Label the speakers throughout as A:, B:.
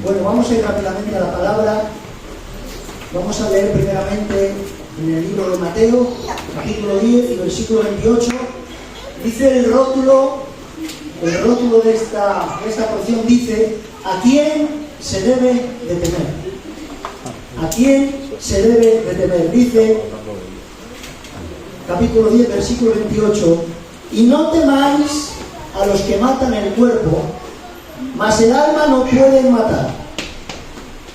A: Bueno, vamos a ir rápidamente a la palabra. Vamos a leer primeramente en el libro de Mateo, capítulo 10 y versículo 28. Dice el rótulo de esta porción dice: ¿a quién se debe de temer? ¿A quién se debe de temer? Dice, capítulo 10, versículo 28: y no temáis a los que matan el cuerpo, mas el alma no pueden matar.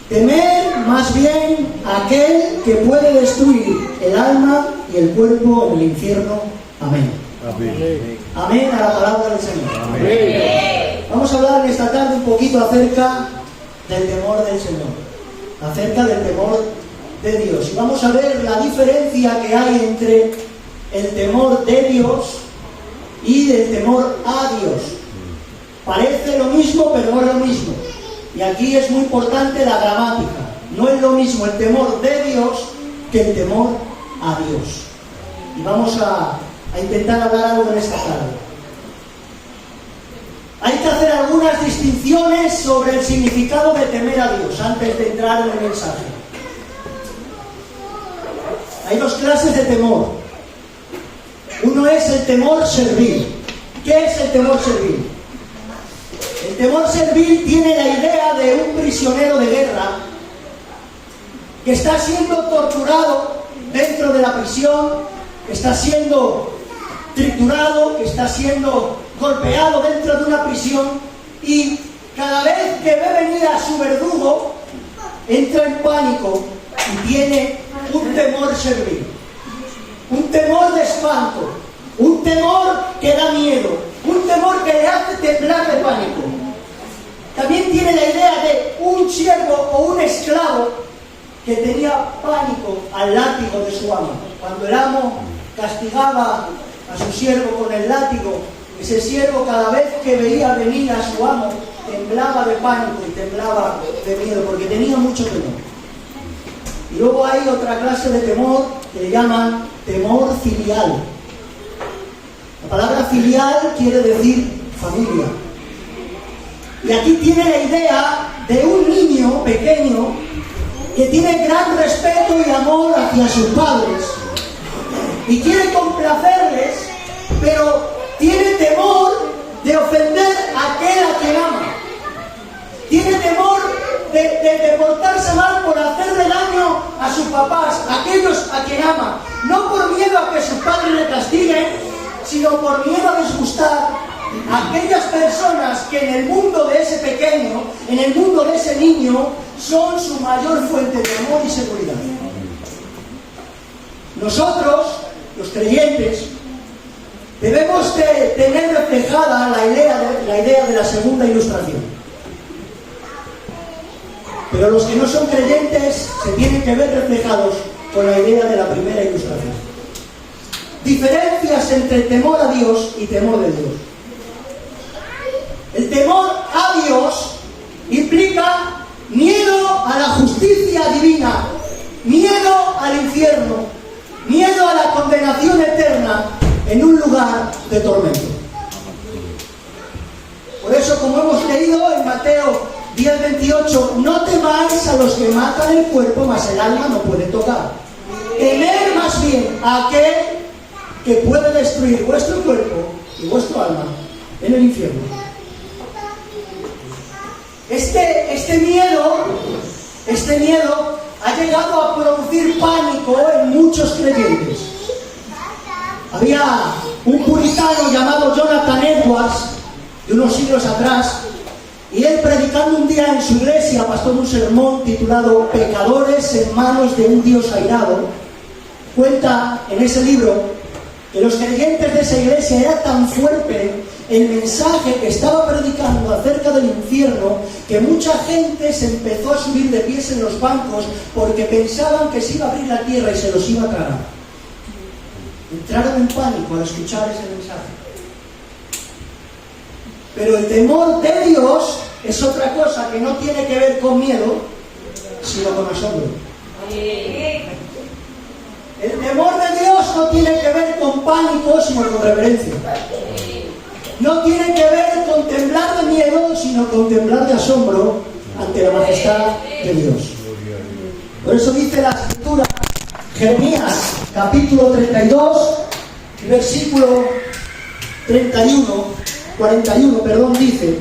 A: Temer más bien a aquel que puede destruir el alma y el cuerpo en el infierno. Amén. Amén. Amén a la palabra del Señor. Amén. Vamos a hablar en esta tarde un poquito acerca del temor del Señor, acerca del temor de Dios. Y vamos a ver la diferencia que hay entre el temor de Dios y el temor a Dios. Parece lo mismo, pero no es lo mismo. Y aquí es muy importante la gramática. No es lo mismo el temor de Dios que el temor a Dios. Y vamos a intentar hablar algo en esta tarde. Hay que hacer algunas distinciones sobre el significado de temer a Dios antes de entrar en el mensaje. Hay dos clases de temor. Uno es el temor servil. ¿Qué es el temor servil? El temor servil tiene la idea de un prisionero de guerra que está siendo torturado dentro de la prisión, que está siendo triturado, que está siendo golpeado dentro de una prisión, y cada vez que ve venir a su verdugo entra en pánico y tiene un temor servil, un temor de espanto, un temor que da miedo, un temor que le hace temblar de pánico. También tiene la idea de un siervo o un esclavo que tenía pánico al látigo de su amo. Cuando el amo castigaba a su siervo con el látigo, ese siervo cada vez que veía venir a su amo temblaba de pánico y temblaba de miedo porque tenía mucho temor. Y luego hay otra clase de temor que le llaman temor filial. La palabra filial quiere decir familia. Y aquí tiene la idea de un niño pequeño que tiene gran respeto y amor hacia sus padres y quiere complacerles, pero tiene temor de ofender a aquel a quien ama. Tiene temor de portarse mal por hacerle daño a sus papás, a aquellos a quien ama. No por miedo a que sus padres le castiguen, sino por miedo a disgustar a aquellas personas que en el mundo de ese pequeño, en el mundo de ese niño, son su mayor fuente de amor y seguridad. Nosotros, los creyentes, debemos de tener reflejada la idea de la segunda ilustración. Pero los que no son creyentes se tienen que ver reflejados con la idea de la primera ilustración. Diferencias entre temor a Dios y temor de Dios. El temor a Dios implica miedo a la justicia divina, miedo al infierno, miedo a la condenación eterna en un lugar de tormento. Por eso, como hemos leído en Mateo 10:28, no temáis a los que matan el cuerpo, mas el alma no puede tocar. Temer más bien a aquel que puede destruir vuestro cuerpo y vuestro alma en el infierno. Este miedo ha llegado a producir pánico en muchos creyentes. Había un puritano llamado Jonathan Edwards, de unos siglos atrás, y él, predicando un día en su iglesia, pasó un sermón titulado Pecadores en manos de un Dios airado. Cuenta en ese libro que los creyentes de esa iglesia era tan fuerte el mensaje que estaba predicando acerca del infierno que mucha gente se empezó a subir de pies en los bancos porque pensaban que se iba a abrir la tierra y se los iba a tragar. Entraron en pánico al escuchar ese mensaje. Pero el temor de Dios es otra cosa que no tiene que ver con miedo, sino con asombro. El temor de Dios no tiene que ver con pánico, sino con reverencia. No tiene que ver con temblar de miedo, sino con temblar de asombro ante la majestad de Dios. Por eso dice la Escritura, Jeremías capítulo 32, versículo 41, dice: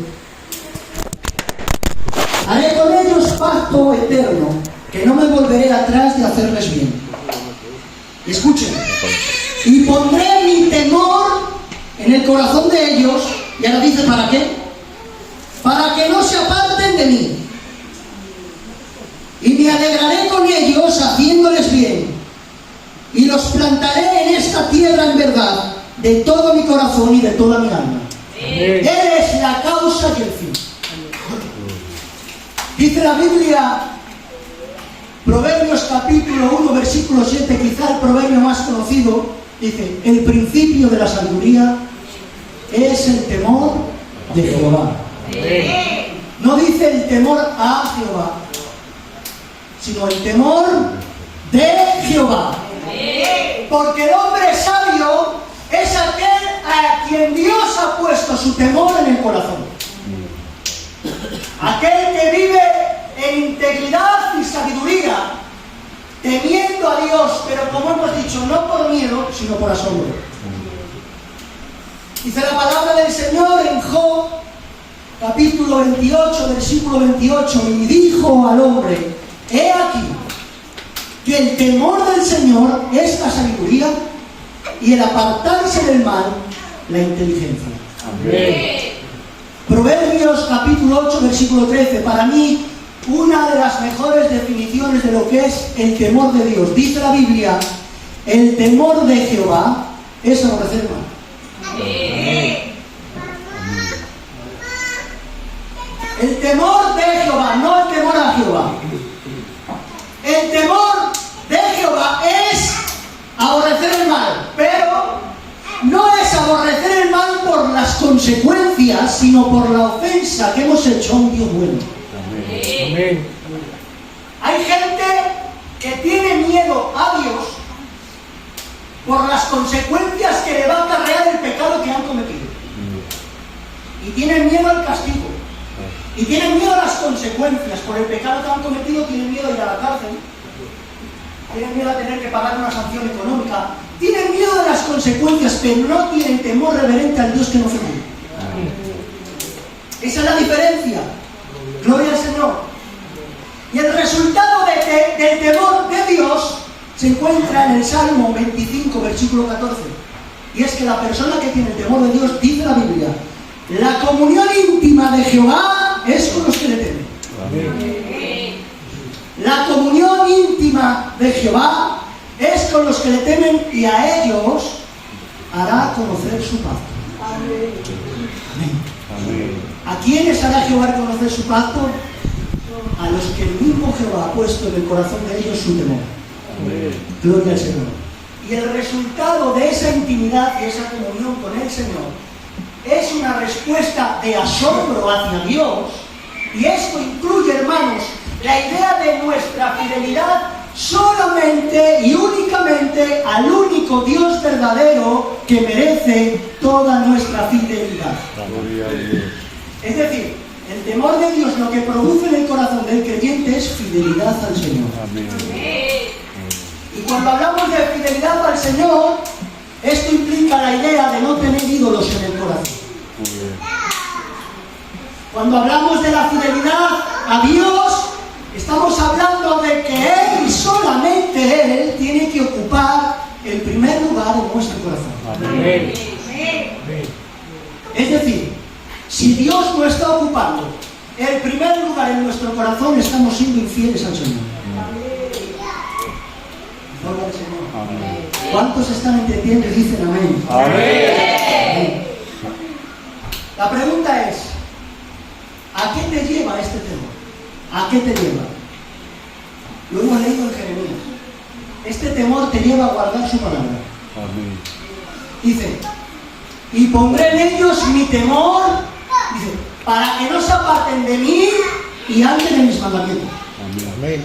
A: haré con ellos pacto eterno, que no me volveré atrás de hacerles bien. Escuchen. Y pondré mi temor en el corazón de ellos. Y ahora dice, ¿para qué? Para que no se aparten de mí. Y me alegraré con ellos haciéndoles bien. Y los plantaré en esta tierra en verdad, de todo mi corazón y de toda mi alma. Él es la causa y el fin. Dice la Biblia, Proverbios capítulo 1, versículo 7, quizá el proverbio más conocido, dice: el principio de la sabiduría es el temor de Jehová. No dice el temor a Jehová, sino el temor de Jehová. Porque el hombre sabio es aquel a quien Dios ha puesto su temor en el corazón. Aquel que vive en integridad y sabiduría, temiendo a Dios, pero como hemos dicho, no por miedo, sino por asombro. Dice la palabra del Señor en Job, capítulo 28, versículo 28, y dijo al hombre: he aquí que el temor del Señor es la sabiduría, y el apartarse del mal, la inteligencia. Amén. Proverbios capítulo 8, versículo 13, para mí, una de las mejores definiciones de lo que es el temor de Dios. Dice la Biblia: el temor de Jehová es aborrecer el mal. Amén. El temor de Jehová, no el temor a Jehová. El temor de Jehová es aborrecer el mal, pero no es aborrecer el mal por las consecuencias, sino por la ofensa que hemos hecho a un Dios bueno. Amén. Hay gente que tiene miedo a Dios por las consecuencias que le va a acarrear el pecado que han cometido. Y tienen miedo al castigo. Y tienen miedo a las consecuencias. Por el pecado que han cometido tienen miedo a ir a la cárcel. Tienen miedo a tener que pagar una sanción económica. Tienen miedo de las consecuencias, pero no tienen temor reverente al Dios que nos ofende. Esa es la diferencia. Gloria al Señor. Y el resultado del temor de Dios se encuentra en el Salmo 25, versículo 14. Y es que la persona que tiene el temor de Dios, dice la Biblia, la comunión íntima de Jehová es con los que le temen. Amén. La comunión íntima de Jehová es con los que le temen, y a ellos hará conocer su pacto. Amén. Amén. ¿A quiénes hará Jehová conocer su pacto? A los que el mismo Jehová ha puesto en el corazón de ellos su temor. Amén. Gloria al Señor. Y el resultado de esa intimidad y esa comunión con el Señor es una respuesta de asombro hacia Dios. Y esto incluye, hermanos, la idea de nuestra fidelidad solamente y únicamente al único Dios verdadero que merece toda nuestra fidelidad. Es decir, el temor de Dios lo que produce en el corazón del creyente es fidelidad al Señor. Amén. Y cuando hablamos de fidelidad al Señor, esto implica la idea de no tener ídolos en el corazón. Cuando hablamos de la fidelidad a Dios, estamos hablando de que Él y solamente Él tiene que ocupar el primer lugar en nuestro corazón. Amén. Es decir, si Dios no está ocupando el primer lugar en nuestro corazón, estamos siendo infieles al Señor. Gloria al Señor. Amén. ¿Cuántos están entendiendo y dicen amén? Amén. La pregunta es: ¿a qué te lleva este temor? ¿A qué te lleva? Lo hemos leído en Jeremías. Este temor te lleva a guardar su palabra. Amén. Dice: y pondré en ellos mi temor, dice, para que no se aparten de mí y anden en mis mandamientos. Amén.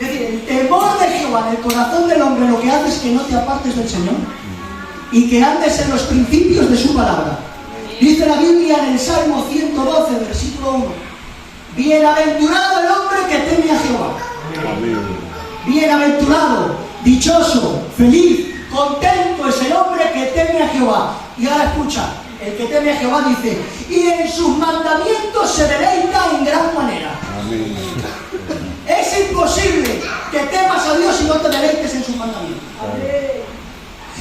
A: Es decir, el temor de Jehová en el corazón del hombre lo que hace es que no te apartes del Señor y que andes en los principios de su palabra. Dice la Biblia en el Salmo 112, versículo 1: Bienaventurado el hombre que teme a Jehová. Bienaventurado, dichoso, feliz, contento es el hombre que teme a Jehová. Y ahora escucha, el que teme a Jehová dice, y en sus mandamientos se deleita en gran manera. Amén. Es imposible que temas a Dios y no te deleites en sus mandamientos. Amén.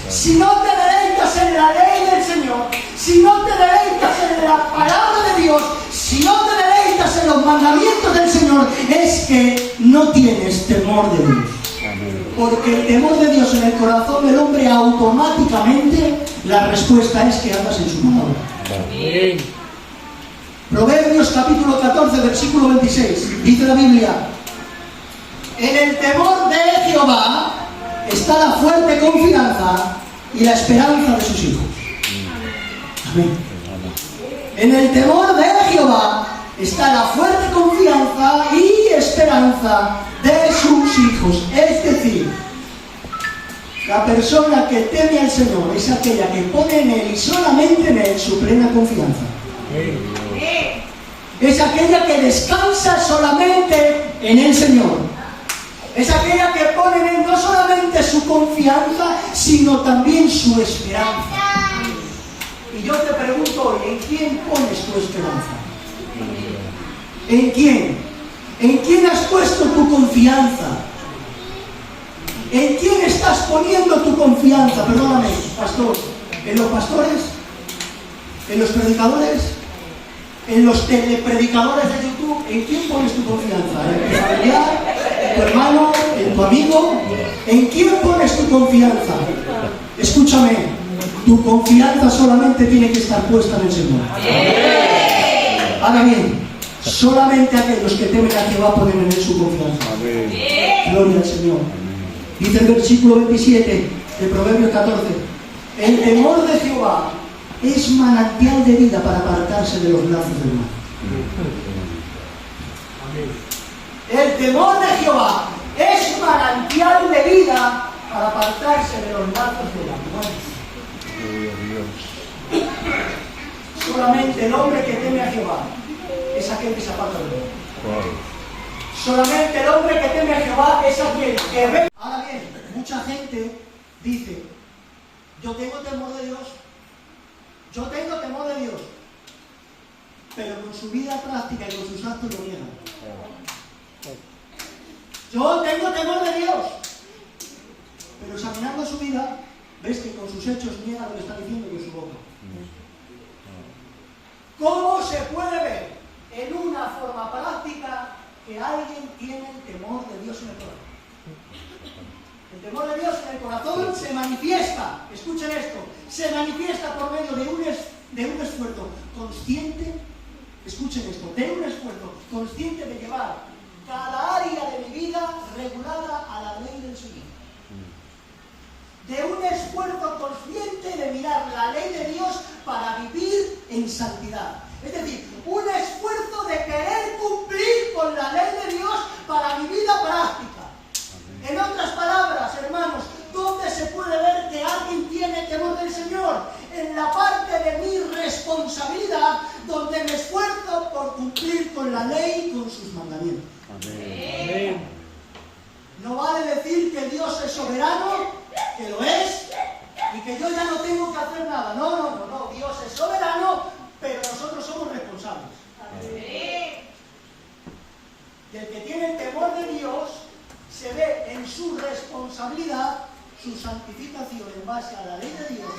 A: Si no te deleitas en la ley del Señor, si no te deleitas en la palabra de Dios, si no te deleitas en los mandamientos del Señor, es que no tienes temor de Dios. Porque el temor de Dios en el corazón del hombre, automáticamente la respuesta es que andas en su palabra. Proverbios capítulo 14, versículo 26, dice la Biblia, en el temor de Jehová está la fuerte confianza y la esperanza de sus hijos. Amén. En el temor de Jehová está la fuerte confianza y esperanza de sus hijos. Es decir, la persona que teme al Señor es aquella que pone en Él y solamente en Él su plena confianza. Es aquella que descansa solamente en el Señor. Es aquella que pone en Él no solamente su confianza, sino también su esperanza. Y yo te pregunto hoy, ¿en quién pones tu esperanza? ¿En quién? ¿En quién has puesto tu confianza? ¿En quién estás poniendo tu confianza? Perdóname, pastor. ¿En los pastores? ¿En los predicadores? ¿En los telepredicadores de YouTube? ¿En quién pones tu confianza? ¿En tu familiar? ¿En tu hermano? ¿En tu amigo? ¿En quién pones tu confianza? Escúchame, tu confianza solamente tiene que estar puesta en el Señor. Ahora bien, solamente aquellos que temen a Jehová ponen en Él su confianza. Gloria al Señor. Dice el versículo 27 de Proverbios 14, el temor de Jehová es manantial de vida para apartarse de los lazos del mal. El temor de Jehová es manantial de vida para apartarse de los lazos del mal. Solamente el hombre que teme a Jehová es aquel que se aparta de él. Solamente el hombre que teme a Jehová es aquel que ve. Ahora bien, mucha gente dice, yo tengo temor de Dios. Yo tengo temor de Dios, pero con su vida práctica y con sus actos lo niegan. Yo tengo temor de Dios, pero examinando su vida, ves que con sus hechos niega lo que está diciendo con su boca. ¿Cómo se puede ver en una forma práctica que alguien tiene el temor de Dios en el corazón? El temor de Dios en el corazón se manifiesta, escuchen esto, se manifiesta por medio de un esfuerzo consciente, escuchen esto, de un esfuerzo consciente de llevar cada área de mi vida regulada a la ley del Señor. De un esfuerzo consciente de mirar la ley de Dios para vivir en santidad. Es decir, un esfuerzo de querer cumplir con la ley de Dios para mi vida práctica. En otras palabras, hermanos, ¿dónde se puede ver que alguien tiene temor del Señor? En la parte de mi responsabilidad, donde me esfuerzo por cumplir con la ley y con sus mandamientos. Amén. No vale decir que Dios es soberano, que lo es, y que yo ya no tengo que hacer nada. No. Dios es soberano, pero nosotros somos responsables. Amén. Y el que tiene el temor de Dios se ve en su responsabilidad, su santificación en base a la ley de Dios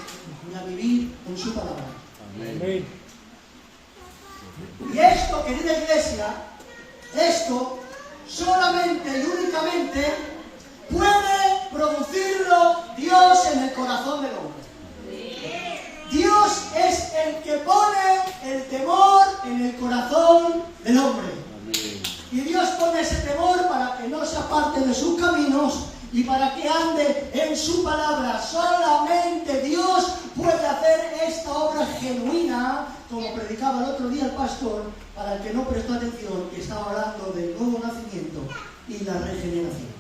A: y a vivir en su palabra. Amén. Y esto, querida iglesia, esto solamente y únicamente puede producirlo Dios en el corazón del hombre. Dios es el que pone el temor en el corazón del hombre. Y Dios pone ese temor para que no se aparte de sus caminos y para que ande en su palabra. Solamente Dios puede hacer esta obra genuina, como predicaba el otro día el pastor, para el que no prestó atención, que estaba hablando del nuevo nacimiento y la regeneración.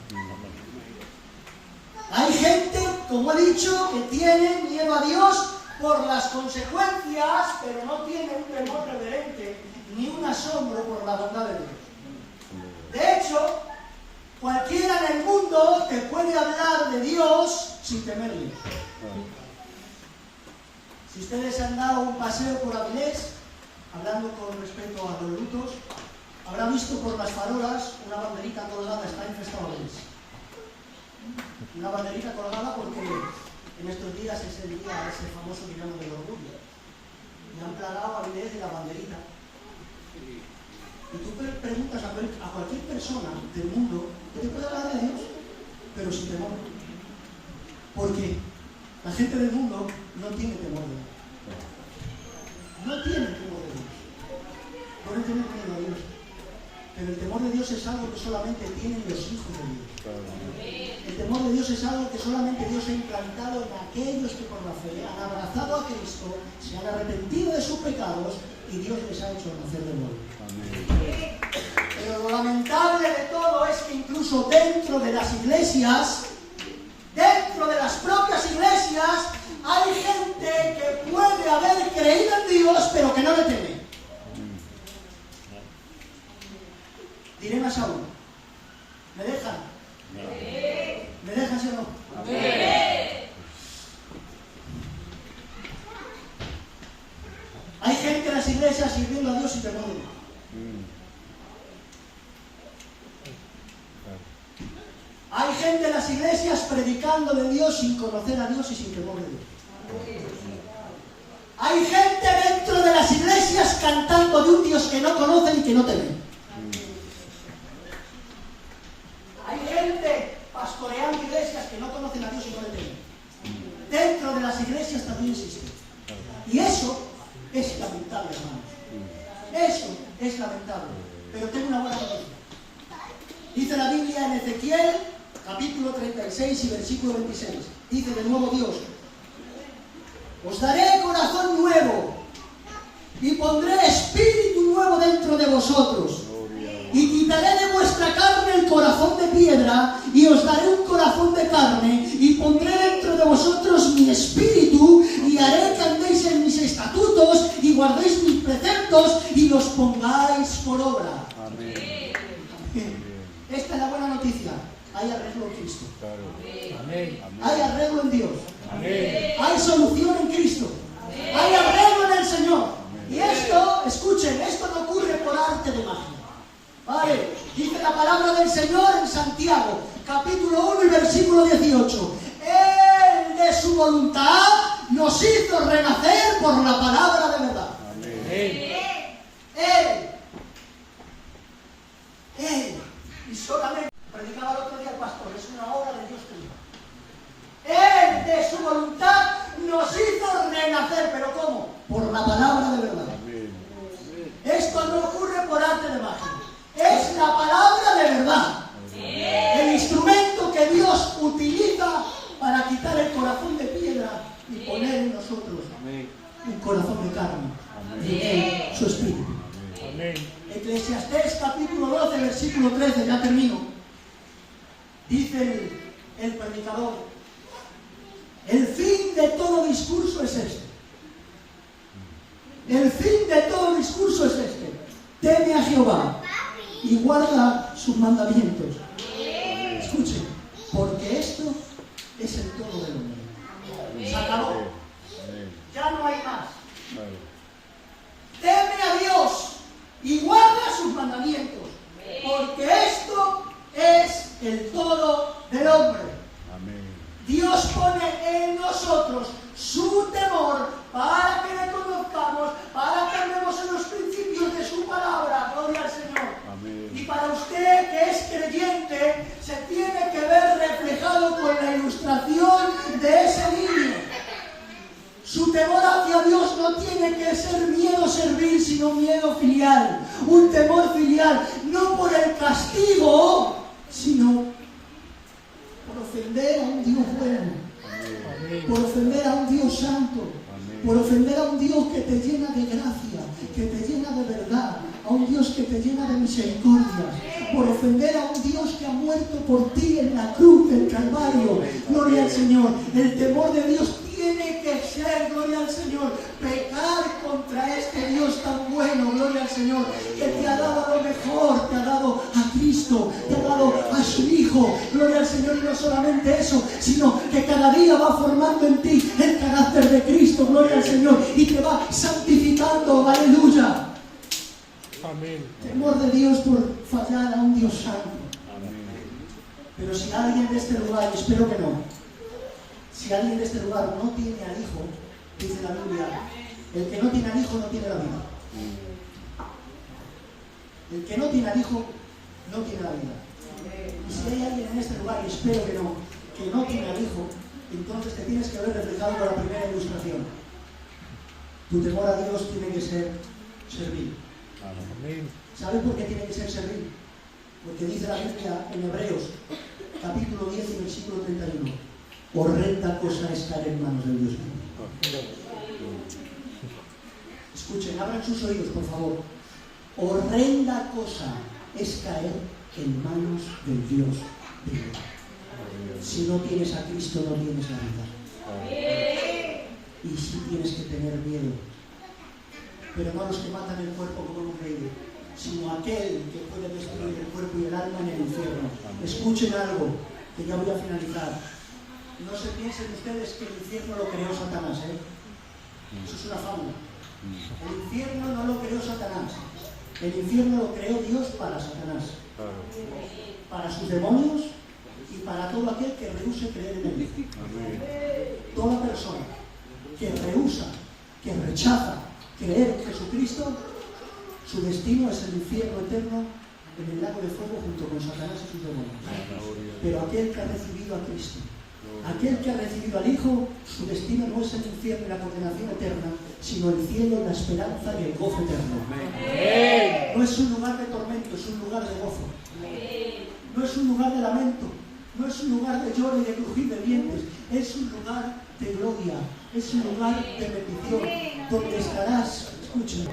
A: Hay gente, como he dicho, que tiene miedo a Dios por las consecuencias, pero no tiene un temor reverente. ni un asombro por la bondad de Dios. De hecho, cualquiera en el mundo te puede hablar de Dios sin temerle. Si ustedes han dado un paseo por Avilés, hablando con respecto a los lutos, habrá visto por las farolas una banderita colgada, está infestado Avilés. Una banderita colgada porque en estos días es el día, ese famoso día del orgullo. Y han plagado a Avilés de la banderita. Y tú preguntas a cualquier persona del mundo que te puede hablar de Dios, pero sin temor. Porque la gente del mundo no tiene temor de Dios. No tiene temor de Dios. Pueden tener miedo a Dios. Pero el temor de Dios es algo que solamente tienen los hijos de Dios. El temor de Dios es algo que solamente Dios ha implantado en aquellos que por la fe han abrazado a Cristo, se han arrepentido de sus pecados y Dios les ha hecho nacer de nuevo. Pero lo lamentable de todo es que incluso dentro de las iglesias, dentro de las propias iglesias, hay gente que puede haber creído en Dios, pero que no le teme. Diré más aún. ¿Me dejan? ¿Me dejan, sí o no? Hay gente en las iglesias sirviendo a Dios sin temor de Dios. Hay gente en las iglesias predicando de Dios sin conocer a Dios y sin temor de Dios. Hay gente dentro de las iglesias cantando de un Dios que no conocen y que no temen. Hay gente pastoreando iglesias que no conocen a Dios y no le temen. Dentro de las iglesias también existe. Y eso es lamentable, hermanos. Eso es lamentable. Pero tengo una buena noticia. Dice la Biblia en Ezequiel, capítulo 36 y versículo 26. Dice de nuevo Dios: os daré corazón nuevo y pondré espíritu nuevo dentro de vosotros. Y quitaré de vuestra carne el corazón de piedra y os daré un corazón de carne y pondré dentro de vosotros mi espíritu y haré que andéis en mis estatutos y guardéis mis preceptos y los pongáis por obra. Amén. Esta es la buena noticia. Hay arreglo en Cristo. Amén. Hay arreglo en Dios. Amén. Hay solución en Cristo. Amén. Hay arreglo en el Señor. Amén. Y esto, escuchen, esto no ocurre por arte de magia. ¿Vale? Dice la palabra del Señor en Santiago, capítulo 1 y versículo 18. Él de su voluntad nos hizo renacer por la palabra de verdad. Amén. Él. Y solamente, predicaba el otro día el pastor, es una obra de Dios que Él de su voluntad nos hizo renacer. ¿Pero cómo? Por la palabra de verdad. Amén. Esto no ocurre por arte de magia. Es la palabra de verdad. El instrumento que Dios utiliza para quitar el corazón de piedra y poner en nosotros un corazón de carne. Y en él su espíritu. Eclesiastés capítulo 12, versículo 13, ya termino. Dice el predicador: el fin de todo discurso es este. El fin de todo discurso es este: teme a Jehová y guarda sus mandamientos. Escuchen, porque esto es el todo del hombre. Se acabó. Ya no hay más. Teme a Dios y guarda sus mandamientos, porque esto es el todo del hombre. Dios pone en nosotros su temor para que le conozcamos, para que andemos en los principios de su palabra. Gloria al Señor. Amén. Y para usted que es creyente, se tiene que ver reflejado con la ilustración de ese niño. Su temor hacia Dios no tiene que ser miedo servil, sino miedo filial. Un temor filial, no por el castigo, sino por ofender a un Dios bueno. Amén. Por ofender a un Dios santo. Amén. Por ofender a un Dios que te llena de gracia, que te llena de verdad, a un Dios que te llena de misericordia, por ofender a un Dios que ha muerto por ti en la cruz del Calvario. Gloria al Señor. El temor de Dios tiene que ser, gloria al Señor, pecar contra este Dios tan bueno, gloria al Señor, que te ha dado lo mejor, te ha dado a Cristo, te ha dado a su Hijo, gloria al Señor, y no solamente eso, sino que cada día va formando en ti el carácter de Cristo, gloria al Señor, y te va santificando, aleluya.
B: Amén.
A: Temor de Dios por fallar a un Dios santo. Pero si alguien de este lugar, y espero que no, si alguien de este lugar no tiene al Hijo, dice la Biblia, el que no tiene al Hijo no tiene la vida. El que no tiene al Hijo no tiene la vida. Y si hay alguien en este lugar, y espero que no tiene al Hijo, entonces te tienes que ver reflejado con la primera ilustración. Tu temor a Dios tiene que ser servir.
B: Amén.
A: ¿Sabes por qué tiene que ser servir? Porque dice la Biblia en Hebreos, capítulo 10 y versículo 31. Horrenda cosa es caer en manos del Dios vivo. Escuchen, abran sus oídos, por favor. Horrenda cosa es caer en manos del Dios vivo. Si no tienes a Cristo, no tienes la vida. Y sí tienes que tener miedo. Pero no los que matan el cuerpo como hemos leído, sino aquel que puede destruir el cuerpo y el alma en el infierno. Escuchen algo, que ya voy a finalizar. No se piensen ustedes que el infierno lo creó Satanás, ¿eh? Eso es una fábula. El infierno no lo creó Satanás. El infierno lo creó Dios para Satanás. Para sus demonios y para todo aquel que rehúse creer en él. Toda persona que rehúsa, que rechaza creer en Jesucristo, su destino es el infierno eterno en el lago de fuego junto con Satanás y sus demonios. Pero aquel que ha recibido a Cristo, aquel que ha recibido al Hijo, su destino no es el infierno y la condenación eterna, sino el cielo, la esperanza y el gozo eterno. No es un lugar de tormento, es un lugar de gozo. No es un lugar de lamento, no es un lugar de lloro y de crujir de dientes, es un lugar de gloria, es un lugar de bendición, donde estarás, escuchen,